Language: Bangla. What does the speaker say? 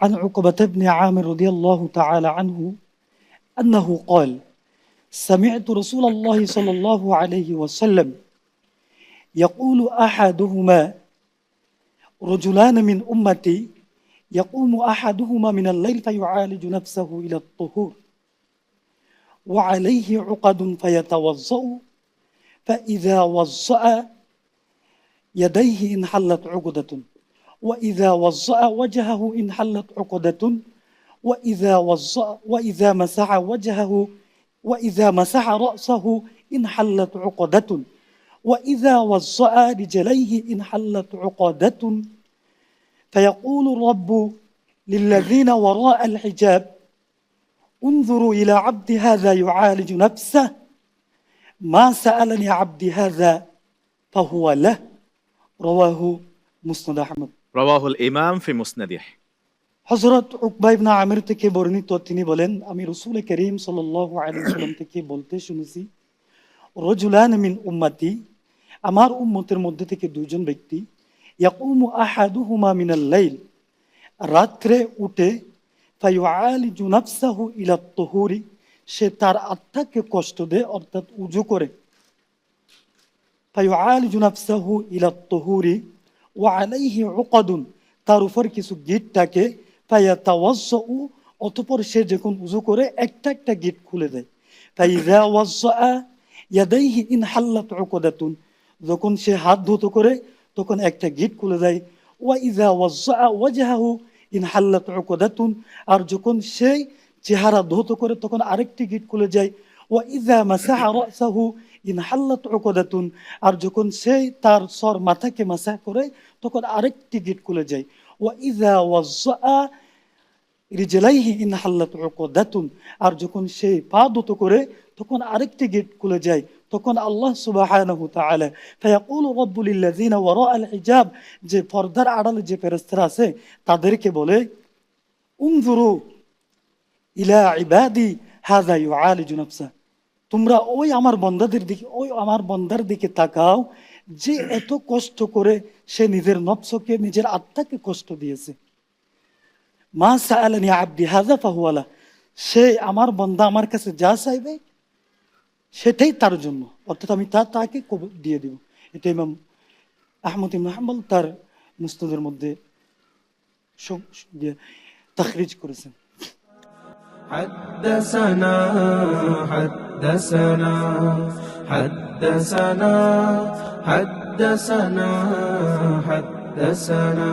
عن عقبة بن عامر رضي الله تعالى عنه أنه قال سمعت رسول الله صلى الله عليه وسلم يقول أحدهما رجلان من أمتي يقوم أحدهما من الليل فيعالج نفسه إلى الطهور وعليه عقد فيتوضأ فإذا وضأ يديه انحلت عقدة وإذا وضأ وجهه انحلت عقدة وإذا مسح وجهه وإذا مسح رأسه انحلت عقدة وإذا وضأ رجليه انحلت عقدة فيقول الرب للذين وراء الحجاب انظروا إلى عبد هذا يعالج نفسه ما سألني عبد هذا فهو له رواه মুসনাদ আহমদ রাওয়াহুল ইমাম ফি মুসনাদিহ। হযরত উকবা ইবনে আমির থেকে বর্ণিত, তিনি বলেন আমি রাসূল করিম সাল্লাল্লাহু আলাইহি ওয়াসাল্লাম থেকে বলতে শুনেছি, রাজুলান মিন উম্মতি, আমার উম্মতের মধ্যে থেকে দুইজন ব্যক্তি, ইয়াকুমু আহাদুহুমা মিনাল লাইল, রাত্রে উঠে, ফায়ুআলিজু নাফসাহু ইলা তুহুরি, সে তার আত্মাকে কষ্ট দেয় অর্থাৎ উযু করে, ফায়ুআলিজু নাফসাহু ইলা তুহুরি ওয়া আলাইহি উকদুন, তার উপর কিছু গিট থাকে, ফায়াতাওয়াজ্জাউ, অতঃপর সে যখন উযু করে একটা একটা গিট খুলে দেয়, ফাইযা ওয়াজ্জা ইয়াদাইহি ইনহাল্লাত উকদাতুন, যখন সে হাত ধুতো করে তখন একটা গিট খুলে যায়, ওয়া ইযা ওয়াজ্জা ওয়াজহাহু ইনহাল্লাত উকদাতুন, আর যখন সে চেহারা ধুতো করে তখন আরেকটি গিট খুলে যায়, ওয়া ইযা মাসাহা রাসাহু ইনহাল্লাত উকদাতুন, আর যখন সে তার সর মাথাকে মাসাহ করে তখন আরেকটি গিট খুলে যায়, ওয়া ইযা ওয়াজ্জা রিজলাইহি ইনহাল্লাত উকদাতুন, আর যখন সে পা ধুতো করে তখন আরেকটি গেট খুলে যায়। তখন আল্লাহ সুবহানাহু তাআলা ফায়াকুলু রাব্বু লিল্লাযিনা ওয়ারাআল হিজাব, যে পর্দার আড়ালে যে ফেরেশতারা আছে তাদেরকে বলে, উনজুরু ইলা ইবাদি হাযা ইউআলিজু নাফসা, তোমরা ওই আমার বান্দাদের দিকে, ওই আমার বান্দার দিকে তাকাও যে এত কষ্ট করে সে নিজের নফসকে, নিজের আত্মাকে কষ্ট দিয়েছে। মা সাআলানি আবদি হাযা ফাহুয়া লাহ, সে আমার বান্দা আমার কাছে যা চাইবে সেটাই তার জন্য, অর্থাৎ আমি তাকে দিয়ে দিব। এটা ইমাম আহমদ ইবনে হাম্বল তার মুসনাদের মধ্যে তাখরিজ করেছেন। حدثنا حدثنا حدثنا حدثنا حدثنا